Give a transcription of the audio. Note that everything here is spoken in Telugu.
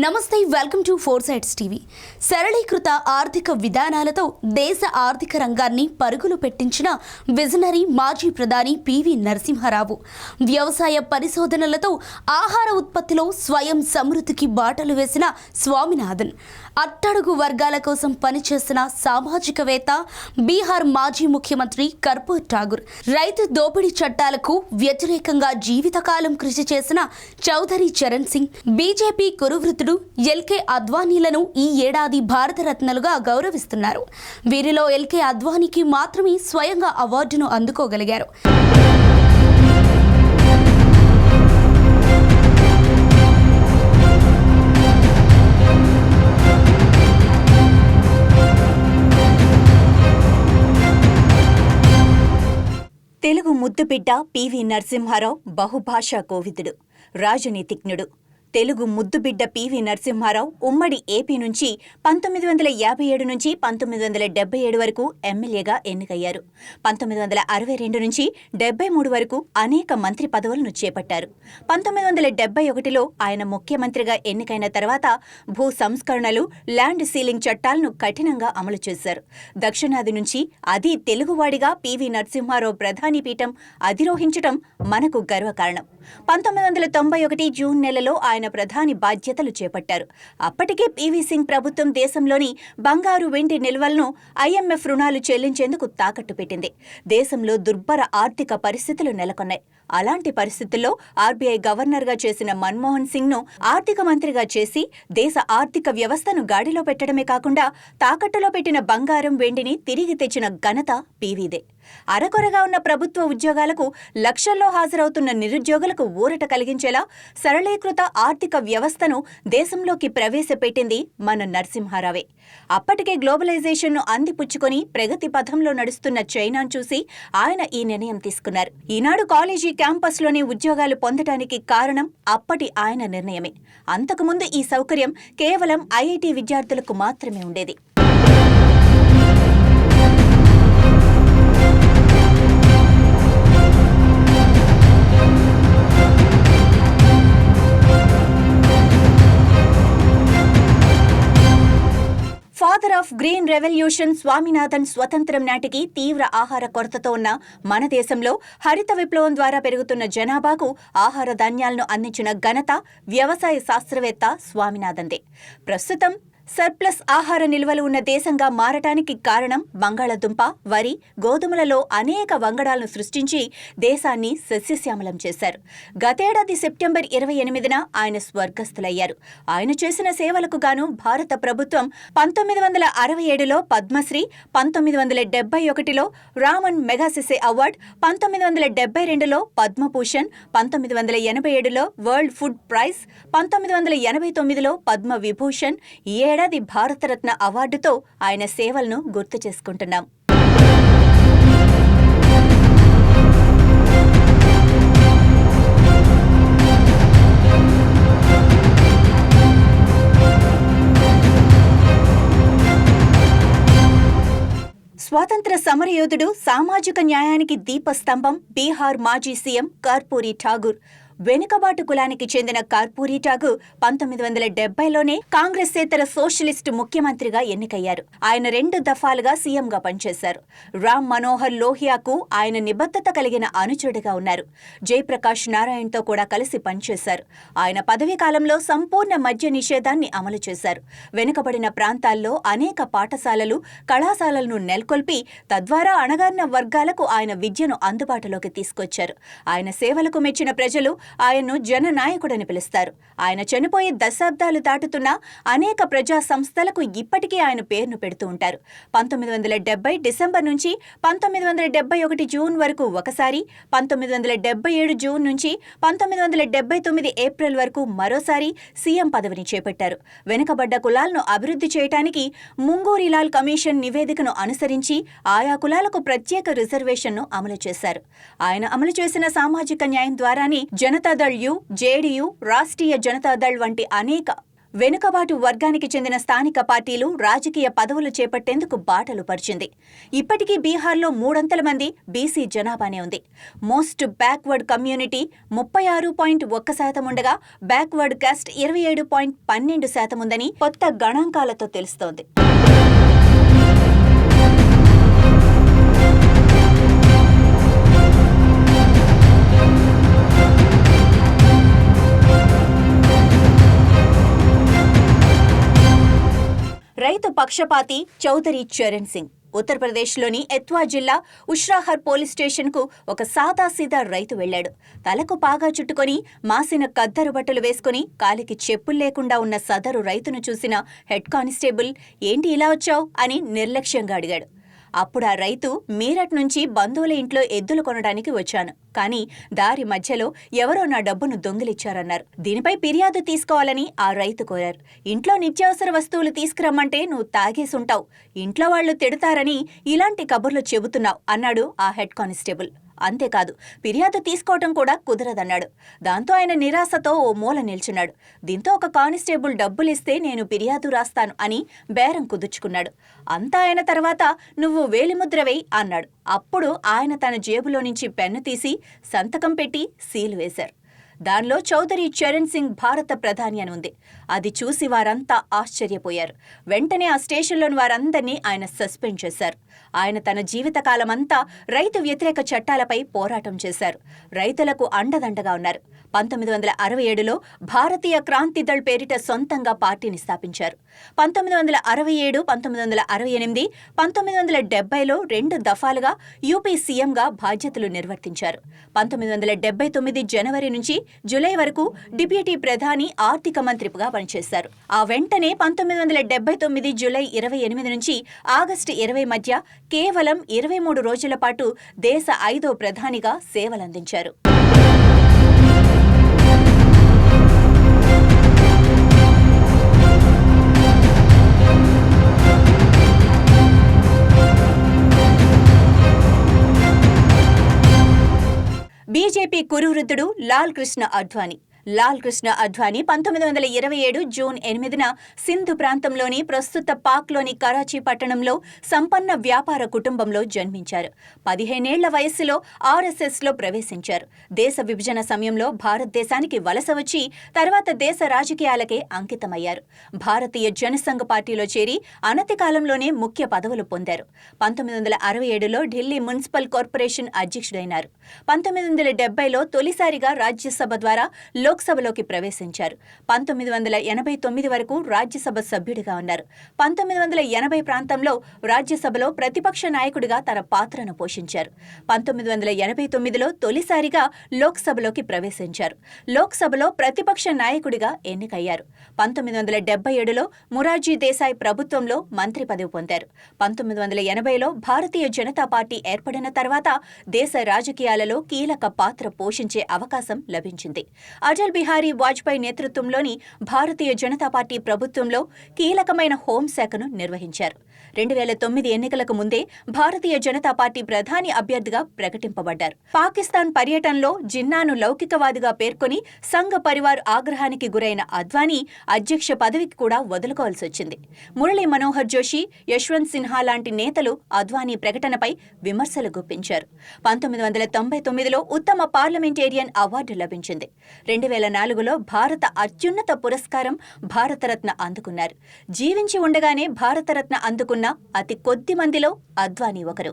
నమస్తే, welcome to four sides TV. సరళీకృత ఆర్థిక విధానాలతో దేశ ఆర్థిక రంగాన్ని పరుగులు పెట్టించిన విజనరీ మాజీ ప్రధాని పివి నరసింహారావు. వ్యవసాయ పరిశోధనలతో ఆహార ఉత్పత్తిలో స్వయం సమృద్ధికి బాటలు వేసిన స్వామినాథన్. అట్టడుగు వర్గాల కోసం పనిచేసిన సామాజికవేత్త, బీహార్ మాజీ ముఖ్యమంత్రి కర్పూర్ ఠాగూర్. రైతు దోపిడీ చట్టాలకు వ్యతిరేకంగా జీవితకాలం కృషి చేసిన చౌధరీ చరణ్ సింగ్. బీజేపీ కురువృత్తుడు ఎల్కే అద్వానీలను ఈ ఏడాది భారతరత్నలుగా గౌరవిస్తున్నారు. వీరిలో ఎల్కే అద్వానీకి మాత్రమే స్వయంగా అవార్డును అందుకోగలిగారు. తెలుగు ముద్దుబిడ్డ పివి నరసింహారావు బహుభాషా కోవిదుడు, రాజనీతిజ్ఞుడు. తెలుగు ముద్దుబిడ్డ పివి నరసింహారావు ఉమ్మడి ఏపీ నుంచి 1957 నుంచి 1977 వరకు ఎమ్మెల్యేగా ఎన్నికయ్యారు. 1962 నుంచి 73 వరకు అనేక మంత్రి పదవులను చేపట్టారు. 1971లో ఆయన ముఖ్యమంత్రిగా ఎన్నికైన తర్వాత భూ సంస్కరణలు, ల్యాండ్ సీలింగ్ చట్టాలను కఠినంగా అమలు చేశారు. దక్షిణాది నుంచి అది తెలుగువాడిగా పివి నరసింహారావు ప్రధాని పీఠం అధిరోహించటం మనకు గర్వకారణం. 1991 జూన్ నెలలో ఆయన ప్రధాని బాధ్యతలు చేపట్టారు. అప్పటికే పివి సింగ్ ప్రభుత్వం దేశంలోని బంగారు, వెండి నిల్వలను IMF రుణాలు చెల్లించేందుకు తాకట్టు పెట్టింది. దేశంలో దుర్భర ఆర్థిక పరిస్థితులు నెలకొన్నాయి. అలాంటి పరిస్థితుల్లో RBI గవర్నర్గా చేసిన మన్మోహన్ సింగ్ను ఆర్థిక మంత్రిగా చేసి దేశ ఆర్థిక వ్యవస్థను గాడిలో పెట్టడమే కాకుండా తాకట్టులో పెట్టిన బంగారం, వెండిని తిరిగి తెచ్చిన ఘనత పివిదే. అరకొరగా ఉన్న ప్రభుత్వ ఉద్యోగాలకు, లక్షల్లో హాజరవుతున్న నిరుద్యోగులకు ఊరట కలిగించేలా సరళీకృత ఆర్థిక వ్యవస్థను దేశంలోకి ప్రవేశపెట్టింది మన నరసింహారావే. అప్పటికే గ్లోబలైజేషన్ను అందిపుచ్చుకొని ప్రగతి పథంలో నడుస్తున్న చైనాను చూసి ఆయన ఈ నిర్ణయం తీసుకున్నారు. ఈనాడు కాలేజీ క్యాంపస్లోనే ఉద్యోగాలు పొందటానికి కారణం అప్పటి ఆయన నిర్ణయమే. అంతకుముందు ఈ సౌకర్యం కేవలం IIT విద్యార్థులకు మాత్రమే ఉండేది. Father of green revolution Swaminathan స్వతంత్రం నాటికి తీవ్ర ఆహార కొరతతో ఉన్న మన దేశంలో హరిత విప్లవం ద్వారా పెరుగుతున్న జనాభాకు ఆహార ధాన్యాలను అందించిన ఘనత వ్యవసాయ శాస్త్రవేత్త స్వామినాథన్దే. ప్రస్తుతం సర్ప్లస్ ఆహార నిల్వలు ఉన్న దేశంగా మారటానికి కారణం బంగాళదుంప, వరి, గోధుమలలో అనేక వంగడాలను సృష్టించి దేశాన్ని సస్యశ్యామలం చేశారు. గతేడాది సెప్టెంబర్ 28న ఆయన స్వర్గస్థులయ్యారు. ఆయన చేసిన సేవలకు గాను భారత ప్రభుత్వం 1967లో పద్మశ్రీ, 1971లో రామన్ మెగాసెసే అవార్డు, 1972లో పద్మభూషణ్, 1987లో వరల్డ్ ఫుడ్ ప్రైజ్, 1989లో పద్మ విభూషణ్, ఈ ఏడాది భారతరత్న అవార్డుతో ఆయన సేవలను గుర్తు చేసుకుంటున్నాం. స్వాతంత్ర సమరయోధుడు, సామాజిక న్యాయానికి దీపస్తంభం బీహార్ మాజీ సీఎం కర్పూర్ ఠాగూర్. వెనుకబాటు కులానికి చెందిన కర్పూర్ ఠాగూర్ 1970లోనే కాంగ్రెసేతర సోషలిస్టు ముఖ్యమంత్రిగా ఎన్నికయ్యారు. ఆయన 2 దఫాలుగా సీఎంగా పనిచేశారు. రామ్ మనోహర్ లోహియాకు ఆయన నిబద్ధత కలిగిన అనుచరుడిగా ఉన్నారు. జయప్రకాష్ నారాయణ్తో కూడా కలిసి పనిచేశారు. ఆయన పదవీ కాలంలో సంపూర్ణ మద్య నిషేధాన్ని అమలు చేశారు. వెనుకబడిన ప్రాంతాల్లో అనేక పాఠశాలలు, కళాశాలలను నెలకొల్పి తద్వారా అణగారిన వర్గాలకు ఆయన విద్యను అందుబాటులోకి తీసుకొచ్చారు. ఆయన సేవలకు మెచ్చిన ప్రజలు ఆయన్ను జననాయకుడని పిలుస్తారు. ఆయన చనిపోయి దశాబ్దాలు దాటుతున్నా అనేక ప్రజా సంస్థలకు ఇప్పటికీ ఆయన పేరును పెడుతూ ఉంటారు. 1970 డిసెంబర్ నుంచి 1971 జూన్ వరకు ఒకసారి, 1977 జూన్ నుంచి 1979 ఏప్రిల్ వరకు మరోసారి సీఎం పదవిని చేపట్టారు. వెనుకబడ్డ కులాలను అభివృద్ధి చేయడానికి ముంగూరిలాల్ కమిషన్ నివేదికను అనుసరించి ఆయా కులాలకు ప్రత్యేక రిజర్వేషన్ను అమలు చేశారు. ఆయన అమలు చేసిన సామాజిక న్యాయం ద్వారానే జనతాదళ్ యు, JDU, రాష్ట్రీయ జనతాదళ్ వంటి అనేక వెనుకబాటు వర్గానికి చెందిన స్థానిక పార్టీలు రాజకీయ పదవులు చేపట్టేందుకు బాటలు పరిచింది. ఇప్పటికీ బీహార్లో 300 మంది బీసీ జనాభానే ఉంది. మోస్ట్ బ్యాక్వర్డ్ కమ్యూనిటీ 36.1% ఉండగా బ్యాక్వర్డ్ కాస్ట్ 27.12% ఉందని కొత్త గణాంకాలతో తెలుస్తోంది. రైతు పక్షపాతి చౌదరి చరణ్ సింగ్ ఉత్తరప్రదేశ్లోని ఎత్వా జిల్లా ఉష్రాహర్ పోలీస్ స్టేషన్కు ఒక సాదాసీదా రైతు వెళ్లాడు. తలకు పాగా చుట్టుకొని మాసిన కద్దరు బట్టలు వేసుకుని కాలికి చెప్పులు లేకుండా ఉన్న సదరు రైతును చూసిన హెడ్ కానిస్టేబుల్ ఏంటి ఇలా వచ్చావు అని నిర్లక్ష్యంగా అడిగాడు. అప్పుడు ఆ రైతు మీరట్ నుంచి బంధువుల ఇంట్లో ఎద్దులు కొనడానికి వచ్చాను, కానీ దారి మధ్యలో ఎవరో నా డబ్బును దొంగిలిచ్చారన్నారు. దీనిపై ఫిర్యాదు తీసుకోవాలని ఆ రైతు కోరారు. ఇంట్లో నిత్యావసర వస్తువులు తీసుకురమ్మంటే నువ్వు తాగేసుంటావు, ఇంట్లో వాళ్లు తిడతారని ఇలాంటి కబుర్లు చెబుతున్నావు అన్నాడు ఆ హెడ్ కానిస్టేబుల్. అంతేకాదు, ఫిర్యాదు తీసుకోవటం కూడా కుదరదన్నాడు. దాంతో ఆయన నిరాశతో ఓ మూల నిల్చున్నాడు. దీంతో ఒక కానిస్టేబుల్ డబ్బులిస్తే నేను ఫిర్యాదు రాస్తాను అని బేరం కుదుర్చుకున్నాడు. అంతా అయిన తర్వాత నువ్వు వేలిముద్ర వేయి అన్నాడు. అప్పుడు ఆయన తన జేబులో నుంచి పెన్ను తీసి సంతకం పెట్టి సీలు వేశారు. దానిలో చౌదరి చరణ్ సింగ్ భారత ప్రధాని అని ఉంది. అది చూసి వారంతా ఆశ్చర్యపోయారు. వెంటనే ఆ స్టేషన్లోని వారందరినీ ఆయన సస్పెండ్ చేశారు. ఆయన తన జీవితకాలమంతా రైతు వ్యతిరేక చట్టాలపై పోరాటం చేశారు. రైతులకు అండదండగా ఉన్నారు. 1967లో భారతీయ క్రాంతి దళ్ పేరిట సొంతంగా పార్టీని స్థాపించారు. 1967, 1968, 1970లో 2 దఫాలుగా యూపీ సీఎంగా బాధ్యతలు నిర్వర్తించారు. 1979 జనవరి నుంచి జూలై వరకు డిప్యూటీ ప్రధాని ఆర్థిక మంత్రిగా పనిచేశారు. ఆ వెంటనే 1979 జూలై 28 నుంచి ఆగస్టు 20 మధ్య కేవలం 23 రోజుల పాటు దేశ 5వ ప్రధానిగా సేవలందించారు. బీజేపీ కురువృద్ధుడు లాల్ కృష్ణ అద్వానీ 1927 జూన్ 8న సింధు ప్రాంతంలోని ప్రస్తుత పాక్లోని కరాచీ పట్టణంలో సంపన్న వ్యాపార కుటుంబంలో జన్మించారు. 15 ఏళ్ల వయస్సులో ఆర్ఎస్ఎస్లో ప్రవేశించారు. దేశ విభజన సమయంలో భారతదేశానికి వలస వచ్చి తర్వాత దేశ రాజకీయాలకే అంకితమయ్యారు. భారతీయ జనసంఘ్ పార్టీలో చేరి అనతి కాలంలోనే ముఖ్య పదవులు పొందారు. 1967లో ఢిల్లీ మున్సిపల్ కార్పొరేషన్ అధ్యక్షుడైనారు. 1970లో తొలిసారిగా రాజ్యసభ ద్వారా లోక్సభలోకి ప్రవేశించారు. 1989 వరకు రాజ్యసభ సభ్యుడిగా ఉన్నారు. 1980 ప్రాంతంలో రాజ్యసభలో ప్రతిపక్ష నాయకుడిగా తన పాత్రను పోషించారు. 1989లో తొలిసారిగా లోక్సభలోకి ప్రవేశించారు. లోక్సభలో ప్రతిపక్ష నాయకుడిగా ఎన్నికయ్యారు. 1977లో మొరార్జీ దేశాయ్ ప్రభుత్వంలో మంత్రి పదవి పొందారు. 1980లో భారతీయ జనతా పార్టీ ఏర్పడిన తర్వాత దేశ రాజకీయాలలో కీలక పాత్ర పోషించే అవకాశం లభించింది. అటల్ బిహారీ వాజ్పేయి నేతృత్వంలోని భారతీయ జనతా పార్టీ ప్రభుత్వంలో కీలకమైన హోంశాఖను నిర్వహించారు. 2009 ఎన్నికలకు ముందే భారతీయ జనతా పార్టీ ప్రధాని అభ్యర్థిగా ప్రకటింపబడ్డారు. పాకిస్తాన్ పర్యటనలో జిన్నాను లౌకికవాదిగా పేర్కొని సంఘ్ పరివార్ ఆగ్రహానికి గురైన అద్వానీ అధ్యక్ష పదవికి కూడా వదులుకోవాల్సి వచ్చింది. మురళీ మనోహర్ జోషి, యశ్వంత్ సిన్హా లాంటి నేతలు అద్వానీ ప్రకటనపై విమర్శలు గుప్పించారు. 1999లో ఉత్తమ పార్లమెంటేరియన్ అవార్డు లభించింది. 2004లో భారత అత్యున్నత పురస్కారం భారతరత్న అందుకున్నారు. జీవించి ఉండగానే భారతరత్న అందుకున్న అతి కొద్ది మందిలో అద్వానీ ఒకరు.